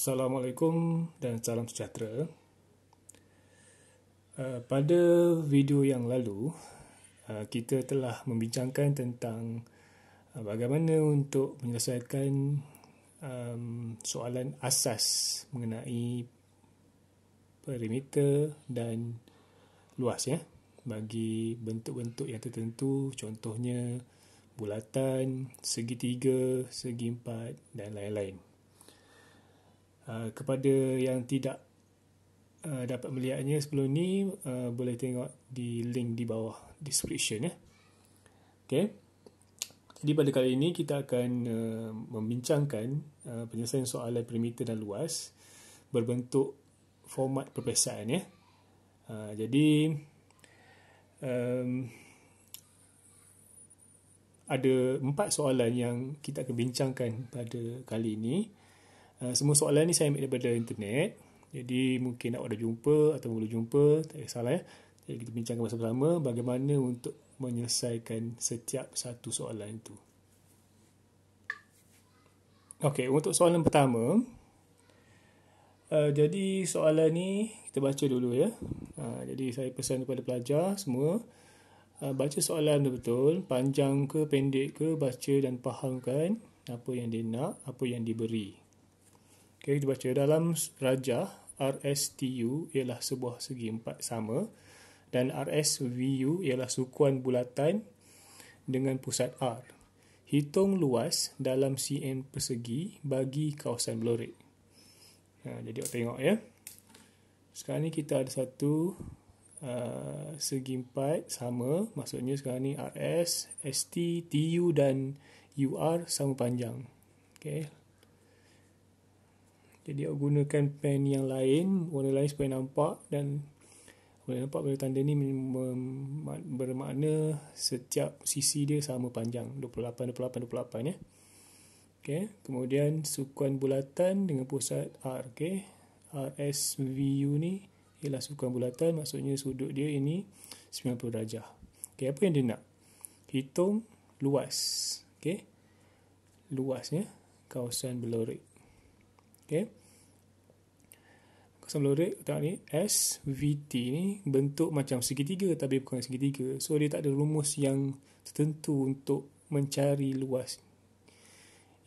Assalamualaikum dan salam sejahtera. Pada video yang lalu, kita telah membincangkan tentang bagaimana untuk menyelesaikan soalan asas mengenai perimeter dan luas bagi bentuk-bentuk yang tertentu, contohnya bulatan, segitiga, segi empat dan lain-lain. Kepada yang tidak dapat melihatnya sebelum ni, boleh tengok di link di bawah description Okay. Jadi pada kali ini kita akan membincangkan penyelesaian soalan perimeter dan luas berbentuk format perpesaan Jadi ada 4 soalan yang kita akan bincangkan pada kali ini. Semua soalan ni saya ambil daripada internet. Jadi mungkin awak dah jumpa atau belum jumpa, tak kisahlah Jadi kita bincangkan bersama-sama bagaimana untuk menyelesaikan setiap satu soalan itu. Okey, untuk soalan pertama, jadi soalan ni kita baca dulu Jadi saya pesan kepada pelajar semua, baca soalan betul-betul, panjang ke pendek ke, baca dan fahamkan apa yang dia nak, apa yang diberi. Okay, kita baca dalam rajah RSTU ialah sebuah segi empat sama dan RSVU ialah sukuan bulatan dengan pusat R. Hitung luas dalam cm persegi bagi kawasan Blorek. Jadi awak tengok Sekarang ni kita ada satu segi empat sama, maksudnya sekarang ni RS, ST, TU dan UR sama panjang. Okay. Jadi awak gunakan pen yang lain, warna lain supaya nampak, dan boleh nampak pada tanda ni bermakna setiap sisi dia sama panjang, 28, 28, 28 Okay. Kemudian sukuan bulatan dengan pusat R. Okay. RSVU ni ialah sukuan bulatan, maksudnya sudut dia ini 90 darjah. Okay. Apa yang dia nak? Hitung luas. Okay. Luasnya kawasan Blorek. Okay. Kawasan Blorek, tengok ni, SVT ni bentuk macam segitiga tapi bukan segitiga. So, dia tak ada rumus yang tertentu untuk mencari luas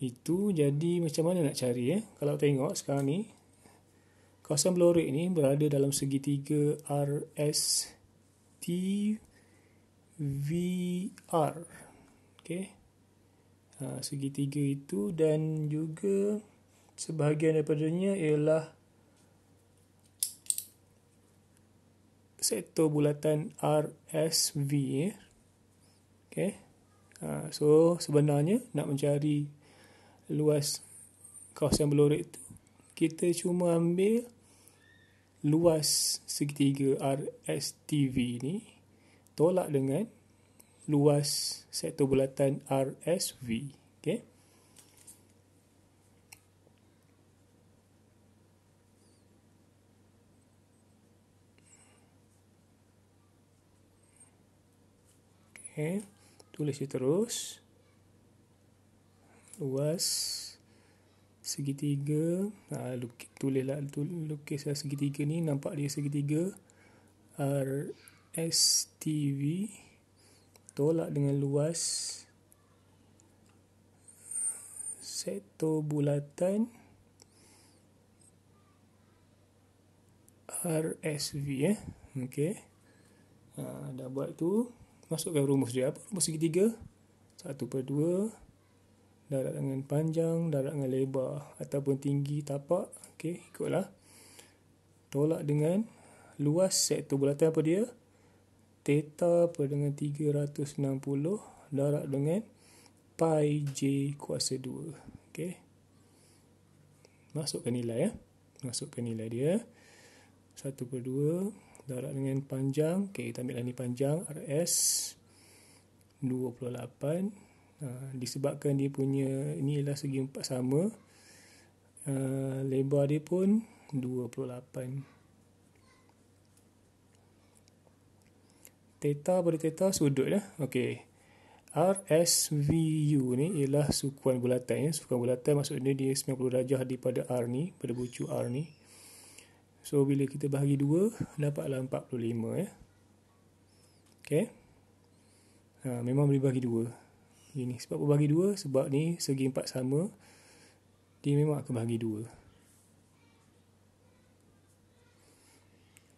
itu. Jadi, macam mana nak cari? Kalau tengok sekarang ni, kawasan Blorek ni berada dalam segitiga RSTVR. Okay. Segitiga itu, dan juga sebahagian daripadanya ialah sektor bulatan RSV. Okay. So sebenarnya nak mencari luas kawasan Blorek itu, kita cuma ambil luas segitiga RSTV ni tolak dengan luas sektor bulatan RSV. Okay. Okay. Tulis dia terus. Luas segitiga. Lukislah segitiga ni. Nampak dia segitiga RSTV tolak dengan luas sektor bulatan RSV. Okay. Dah buat tu. Masukkan rumus dia. Apa rumus segitiga? 1/2 darat dengan panjang, darat dengan lebar ataupun tinggi tapak. Okey, ikutlah. Tolak dengan luas sektor bulatan apa dia? Theta per dengan 360 darat dengan pi j kuasa 2. Okey. Masukkan nilai Masukkan nilai dia. 1/2 darat dengan panjang. Okey, kita ambil ni panjang RS 28. Disebabkan dia punya ni ialah segi empat sama, lebar dia pun 28. Theta pada theta sudut Okey. RSVU ni ialah sukuan bulatan ya. Sukuan bulatan maksudnya dia 90 darjah daripada R ni, pada bucu R ni. So bila kita bahagi 2 dapatlah 45 ya. Okey. Memang boleh bahagi 2. Ini sebab berbahagi 2 sebab ni segi 4 sama. Dia memang akan bahagi 2.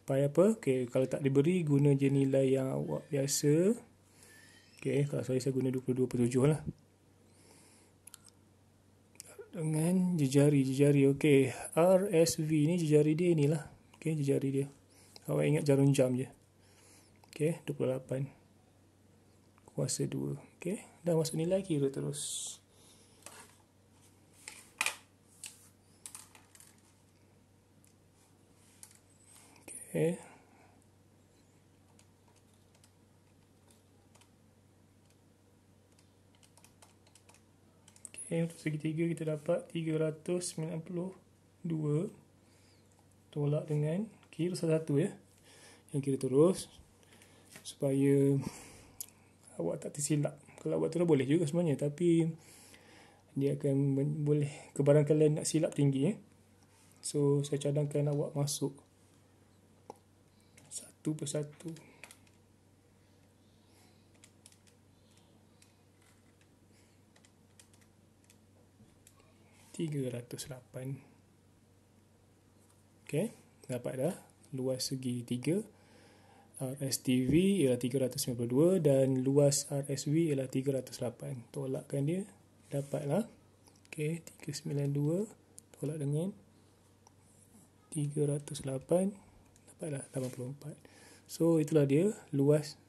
Supaya apa? Okey, kalau tak diberi guna je nilai yang awak biasa. Okey, kalau saya guna 22/7 lah. Dengan jejari. Okey, RSV ni jejari dia inilah. Okey, jejari dia. Awak ingat jarum jam je. Okey, 28 kuasa 2. Okey, dah masuk nilai, kira terus. Okey. Untuk segitiga kita dapat 392 tolak dengan kira satu-satu ya. Yang kira terus supaya awak tak tersilap. Kalau awak terus boleh juga sebenarnya, tapi dia akan boleh kebarangkalian nak silap tinggi ya. So saya cadangkan awak masuk satu persatu. $308. Okey, dapat dah. Luas segi 3. RSTV ialah 392 dan luas RSV ialah 308. Tolakkan dia, dapatlah. Okey, 392 tolak dengan 308, dapatlah 84. So itulah dia luas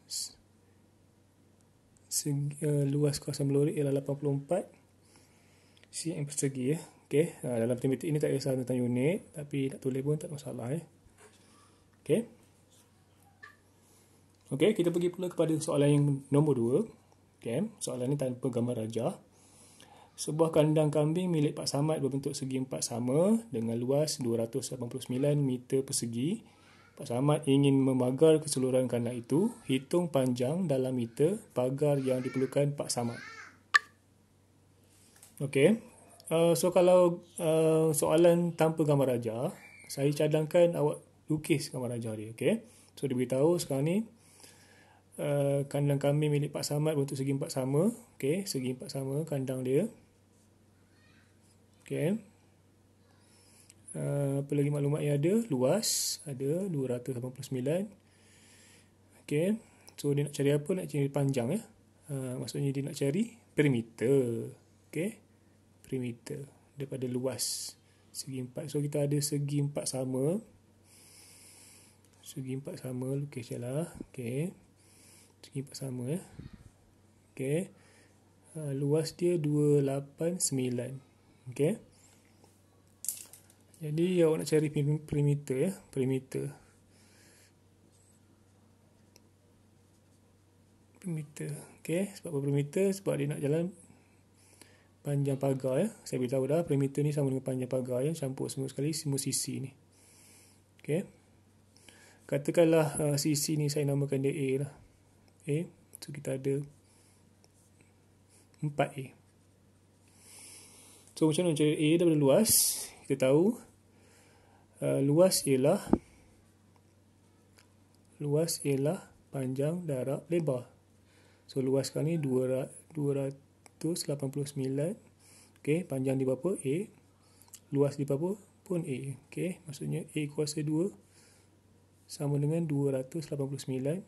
luas kawasan melorik ialah 84 cm persegi ya. Okey, dalam matematik ini tak kisah tentang unit, tapi nak tulis pun tak masalah ya. Okey. Okey, kita pergi pula kepada soalan yang nombor 2. Okey, soalan ini tanpa gambar rajah. Sebuah kandang kambing milik Pak Samad berbentuk segi 4 sama dengan luas 289 meter persegi. Pak Samad ingin memagar keseluruhan kandang itu. Hitung panjang dalam meter pagar yang diperlukan Pak Samad. Okey. So kalau soalan tanpa gambar rajah, saya cadangkan awak lukis gambar rajah dia. Okey. So dia beritahu sekarang ni kandang kambing milik Pak Samad berbentuk segi 4 sama. Okey, segi 4 sama kandang dia. Okey. Apa lagi maklumat yang ada? Luas ada 289. Okey. So dia nak cari apa? Nak cari panjang ya. Maksudnya dia nak cari perimeter. Okey. Perimeter daripada luas segi 4. So kita ada segi 4 sama. Segi 4 sama, lukis je lah. Okey. Segi 4 sama ya. Okey. Luas dia 289. Okey. Jadi awak nak cari perimeter ya. Perimeter. Okey. Sebab apa perimeter? Sebab dia nak jalan panjang pagar ya. Saya beritahu dah perimeter ni sama dengan panjang pagar ya. Campur semua sekali semua sisi ni. Okey. Katakanlah sisi ni saya namakan dia A lah. A. So kita ada 4A. So macam mana cari A daripada luas? Kita tahu luas ialah panjang darab lebar. So luas sekarang ni 289. Okey, panjang di berapa? A. Luas di berapa? Pun A. Okey, maksudnya A kuasa 2 sama dengan 289.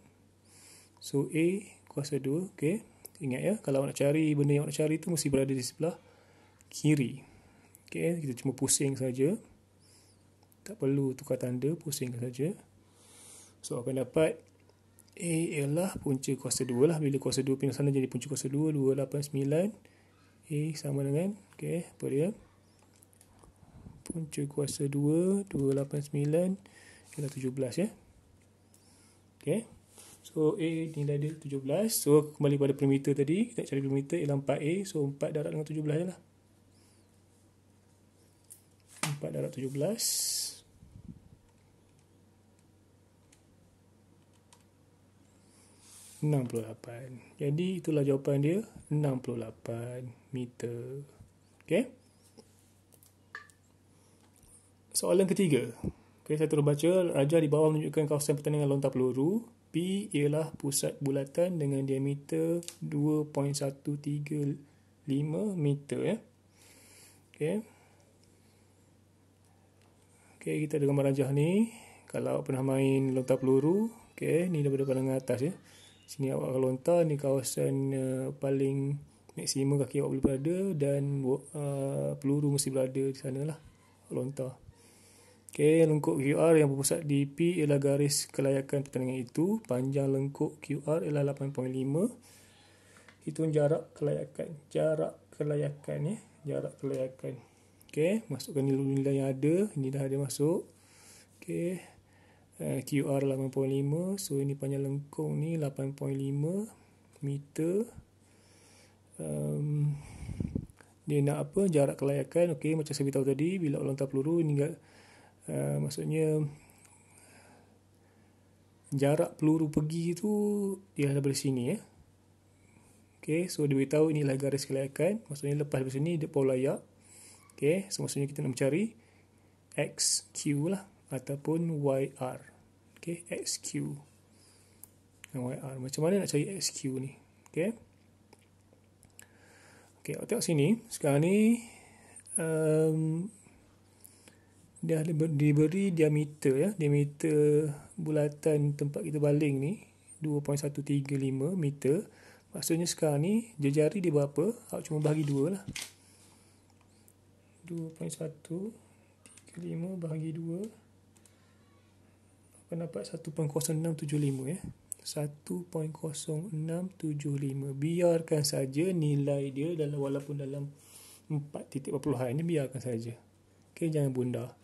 So A kuasa 2. Okey, ingat ya, kalau nak cari benda yang nak cari tu mesti berada di sebelah kiri. Okey, kita cuma pusing saja. Tak perlu tukar tanda, pusing saja. So akan dapat A ialah punca kuasa 2 lah. Bila kuasa 2 pindah sana jadi punca kuasa 2, 289. A sama dengan, okey, apa dia? Punca kuasa 2, 289 ialah 17 ya. Okey. So A nilai dia 17. So kembali pada perimeter tadi, kita cari perimeter ialah 4A. So 4 darab dengan 17 je lah. 4 darab 17. 68. Jadi itulah jawapan dia, 68 meter. Okey. Soalan ketiga. Okey, saya terus baca. Rajah di bawah menunjukkan kawasan pertandingan lontar peluru. P ialah pusat bulatan dengan diameter 2.135 meter ya. Okey. Okey, kita ada gambar rajah ni. Kalau pernah main lontar peluru, okey, ni daripada pandangan atas ya. Sini awak akan lontar, ni kawasan paling maksimum kaki awak boleh berada dan peluru mesti berada di sana lah. Lontar. Okey, lengkuk QR yang berpusat di P ialah garis kelayakan pertandingan itu. Panjang lengkuk QR ialah 8.5. Itu jarak kelayakan. Jarak kelayakan ya. Jarak kelayakan. Okey, masukkan nilai-nilai yang ada. Ini dah ada masuk. Okey. QR 8.5. So ini panjang lengkung ni 8.5 meter. Dia nak apa? Jarak kelayakan. Okey, macam saya beritahu tadi, bila lontar peluru ini maksudnya jarak peluru pergi tu dia daripada sini ya. Okey, so dia beritahu inilah garis kelayakan. Maksudnya lepas dari sini dia baru layak. Okey, so maksudnya kita nak mencari XQ lah ataupun YR. Okey, XQ dan YR. Macam mana nak cari XQ ni? Okey. Okey, awak tengok sini. Sekarang ni dia diberi diameter ya. Diameter bulatan tempat kita baling ni 2.135 meter. Maksudnya sekarang ni jari dia berapa? Awak cuma bahagi 2 lah. 2.135 bahagi 2 akan dapat 1.0675 ya. 1.0675. Biarkan saja nilai dia walaupun dalam 4 titik perpuluhan ni, biarkan saja. Okey, jangan bunda.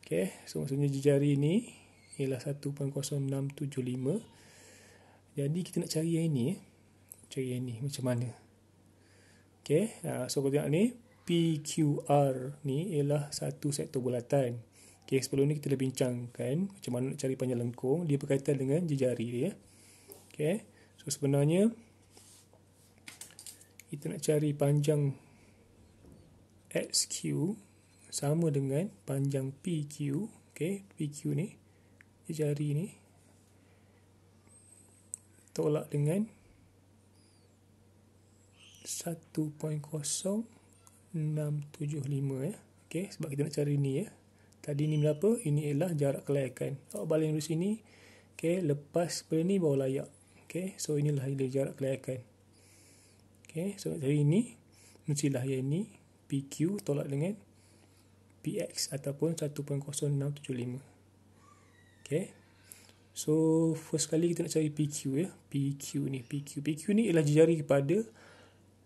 Okey, so maksudnya jari ni ialah 1.0675. Jadi kita nak cari yang ini ya. Cari yang ni macam mana? Okey, so kita tengok ni PQR ni ialah satu sektor bulatan. Okey, sebelum ni kita dah bincangkan macam mana nak cari panjang lengkung. Dia berkaitan dengan jari dia. Okey, so sebenarnya kita nak cari panjang XQ sama dengan panjang PQ. Okey, PQ ni jari ni tolak dengan 1.0675 ya. Okey, sebab kita nak cari ni ya. Tadi ni berapa? Ini ialah jarak kelayakan. Awak baling dari sini. Okey, lepas pada ni baru layak. Okey, so inilah jarak kelayakan. Okey, so nak cari ini mestilah yang ini PQ tolak dengan PX ataupun 1.0675. Okey. So first kali kita nak cari PQ ya. PQ ni ialah jari kepada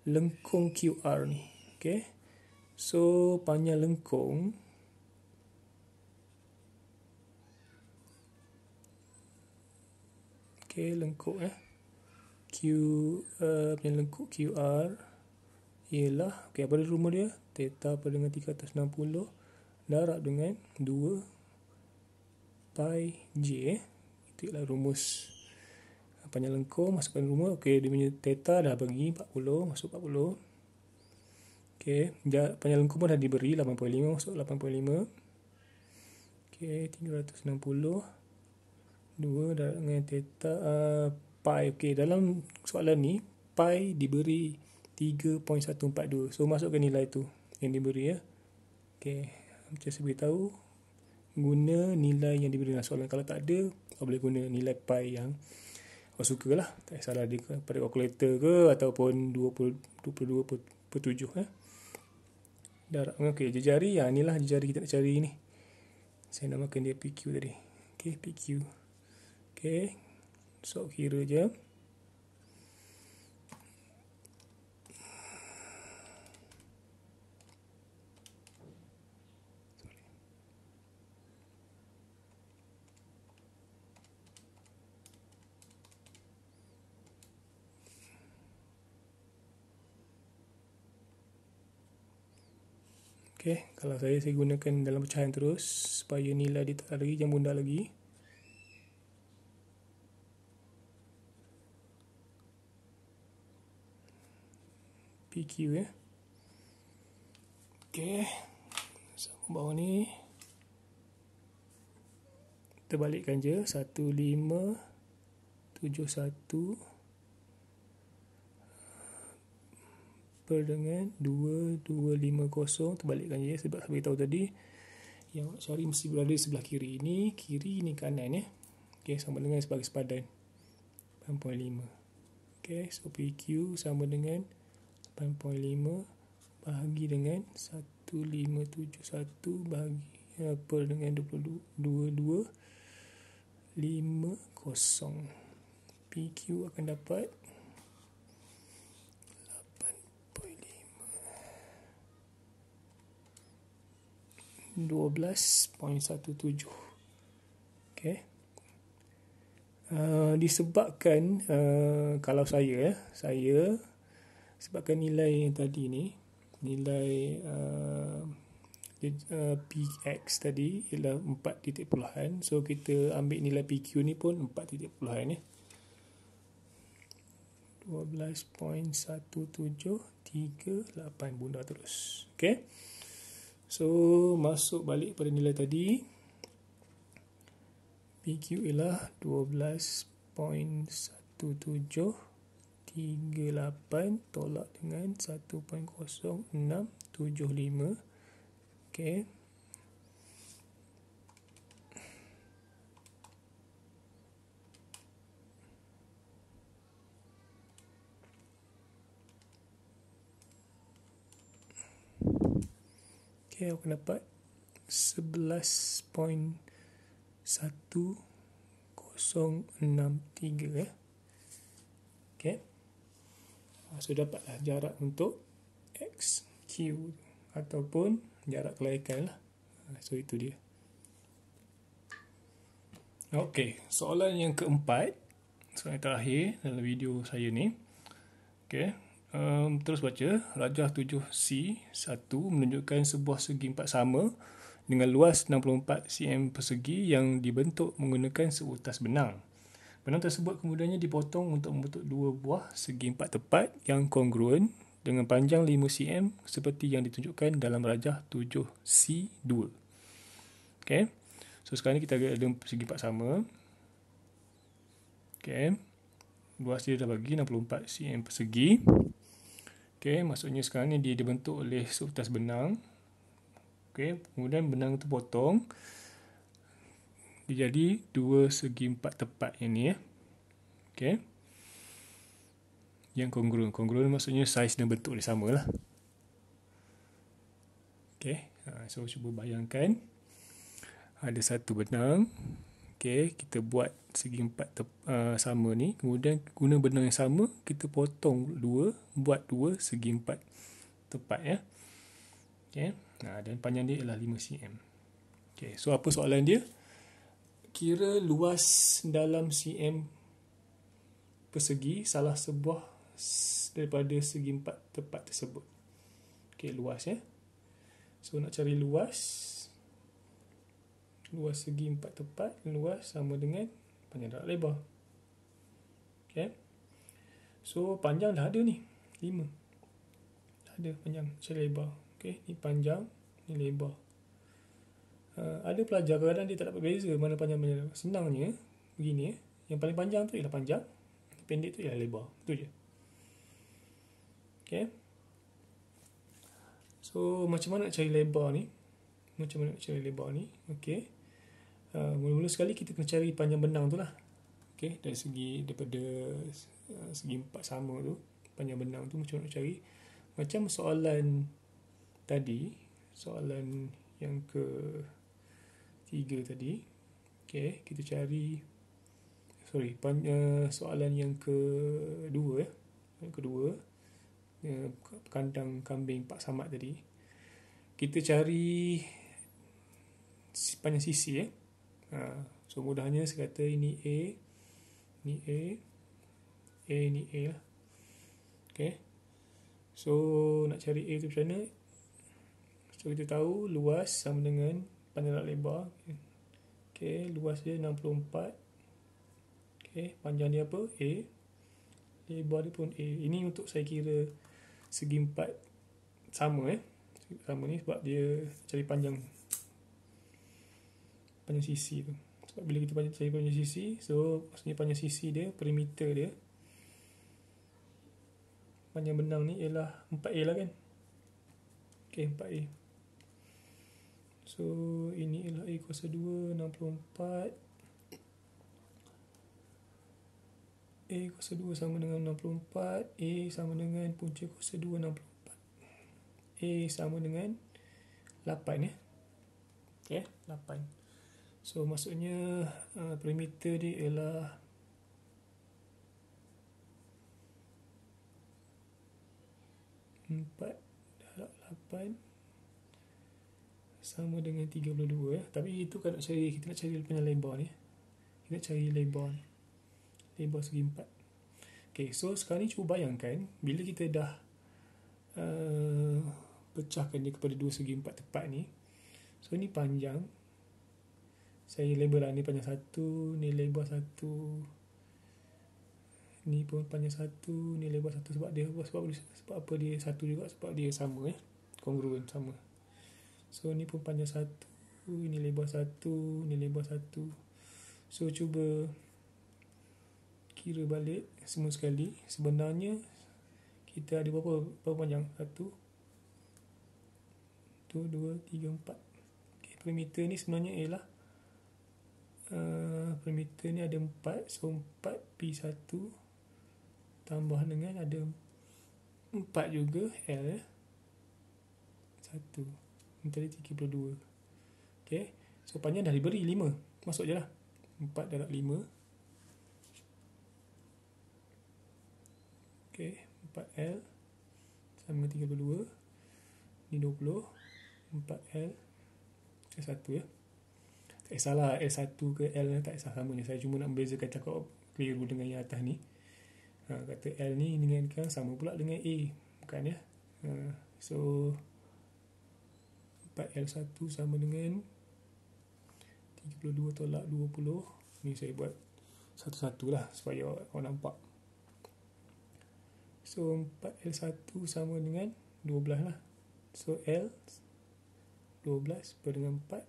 lengkung QR ni. Okey. So panjang lengkung lengkuk panjang lengkuk QR ialah apa dia rumah dia? Theta pada dengan 360 darab dengan 2 pi j. Itu ialah rumus panjang lengkung. Masukkan rumah. Okey, dia punya theta dah bagi 40, masuk 40. Okey, panjang lengkung pun dah diberi 8.5, masuk 8.5. Okey, 360 2 darab dengan theta pi. Okey, dalam soalan ni pi diberi 3.142. So masukkan nilai tu yang diberi ya. Okey, macam saya beritahu, guna nilai yang diberi dalam soalan. Kalau tak ada, awak boleh guna nilai pi yang awak suka lah. Tak salah dia pada kalkulator ke ataupun 22.7 ya. Darab. Okey, jari ya, inilah jari kita nak cari ni. Saya namakan dia PQ tadi. Okey, PQ. Okey, so kira je. Okey, kalau saya gunakan dalam pecahan terus supaya nilai dia tak lagi, jangan bunda lagi. PQ ya. Okey. Sama bawah ni. Kita balikkan je 1571 per dengan 2250. Terbalikkan je sebab saya beritahu tadi yang nak cari mesti berada di sebelah kiri. Ini kiri, ni kanan ya. Okey, sama dengan sebagai sepadan 8.5. Okey, so PQ sama dengan 8.5 bahagi dengan 1571 bahagi per dengan 2250. PQ akan dapat 12.17. Okey. Disebabkan kalau saya sebabkan nilai yang tadi ni, nilai PX tadi ialah 4 titik puluhan. So kita ambil nilai PQ ni pun 4 titik puluhan ya. 12.1738 bunda terus. Okey. So masuk balik pada nilai tadi. PQ ialah 12.1738 tolak dengan 1.0675. Okey. Okey, aku dapat 11.1063 ya. Okey. So dapatlah jarak untuk XQ ataupun jarak kelaikan lah. So itu dia. Okey, soalan yang keempat, soalan yang terakhir dalam video saya ni. Okey, terus baca. Rajah 7C1 menunjukkan sebuah segi empat sama dengan luas 64 cm persegi yang dibentuk menggunakan seutas benang. Benang tersebut kemudiannya dipotong untuk membentuk dua buah segi empat tepat yang kongruen dengan panjang 5 cm seperti yang ditunjukkan dalam rajah 7C2. Okey. So sekarang ni kita ada segi empat sama. Okey. Luas dia dah bagi 64 cm persegi. Okey, maksudnya sekarang ni dia dibentuk oleh seutas benang. Okey, kemudian benang tu potong. Dia jadi dua segi empat tepat yang ni ya. Okey. Yang kongruen. Kongruen maksudnya saiz dan bentuk dia sama lah. Okey, so cuba bayangkan. Ada satu benang. Okey, kita buat segi empat sama ni. Kemudian guna benang yang sama, kita potong dua, buat dua segi empat tepat ya. Okey, dan panjang dia ialah 5 cm. Okey, so apa soalan dia? Kira luas dalam cm persegi salah sebuah daripada segi empat tepat tersebut. Okey, luas ya. So nak cari luas segi empat tepat, luas sama dengan panjang darab lebar. Okay. So panjang dah ada ni, 5. Dah ada panjang, cari lebar. Okay, ni panjang, ni lebar. Ada pelajar kadang-kadang dia tak dapat beza mana panjang-panjang. Senangnya begini ya. Yang paling panjang tu ialah panjang, pendek tu ialah lebar. Itu je. Okay. So macam mana nak cari lebar ni? Okay. Mula-mula sekali kita kena cari panjang benang tu lah. Okay, dari daripada segi empat sama tu, panjang benang tu macam nak cari. Macam soalan tadi, soalan yang ke-3 tadi. Okay, kita cari soalan yang kedua ya. Yang kedua, kandang kambing Pak Samad tadi. Kita cari panjang sisi ya. So mudahnya saya kata ini A, ni A, ni A lah. Okay. So nak cari A tu macam mana? So kita tahu luas sama dengan panjang darab lebar. Okay, luas dia 64. Okay, panjang dia apa? A. Lebar dia pun A. Ini untuk saya kira segi empat sama sama ni sebab dia cari panjang sisi tu. Sebab bila kita cari panjang sisi, so maksudnya panjang sisi dia, perimeter dia, panjang benang ni ialah 4A lah kan. Okay, 4A. So ini ialah A kuasa 2, 64. A kuasa 2 sama dengan 64. A sama dengan punca kuasa 2, 64. A sama dengan 8 ya. Okay, 8. So maksudnya perimeter dia ialah 4 darab 8 sama dengan 32 ya. Tapi itu kan kita nak cari panjang lebar ni. Kita nak cari lebar ni. Lebar segi 4. Okay, so sekarang ni cuba bayangkan bila kita dah pecahkan dia kepada dua segi 4 tepat ni. So ni panjang, saya label lah, ni panjang 1, ni lebar 1, ni pun panjang 1, ni lebar 1. Sebab apa dia 1 juga? Sebab dia sama kongruen sama. So ni pun panjang 1, ni lebar 1, ni lebar 1. So cuba kira balik semua sekali. Sebenarnya kita ada berapa panjang? 1, 2, 3, 4. Okay, perimeter ni sebenarnya ialah perimeter ni ada 4. So 4P1 tambah dengan ada 4 juga L 1. Ini tadi 32. Okay, so panjang dah diberi 5. Masuk je lah 4 darab 5. Okay, 4L sama dengan 32. Ni 20. 4L L1 ya. Tak kisahlah L1 ke L tak kisah, sama je. Saya cuma nak membezakan, cakap keliru dengan yang atas ni. Kata L ni dengan kan sama pula dengan A, bukan ya. So 4L1 sama dengan 32 tolak 20. Ni saya buat satu-satu lah supaya orang nampak. So 4L1 sama dengan 12 lah. So L 12 per dengan 4.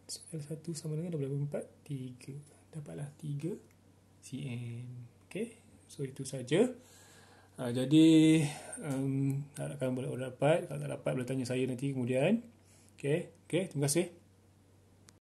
So L1 sama dengan 12 per 4, 3. Dapatlah 3 cm. Okay, so itu saja. Jadi harapkan boleh dapat. Kalau tak dapat boleh tanya saya nanti kemudian. Okay, terima kasih.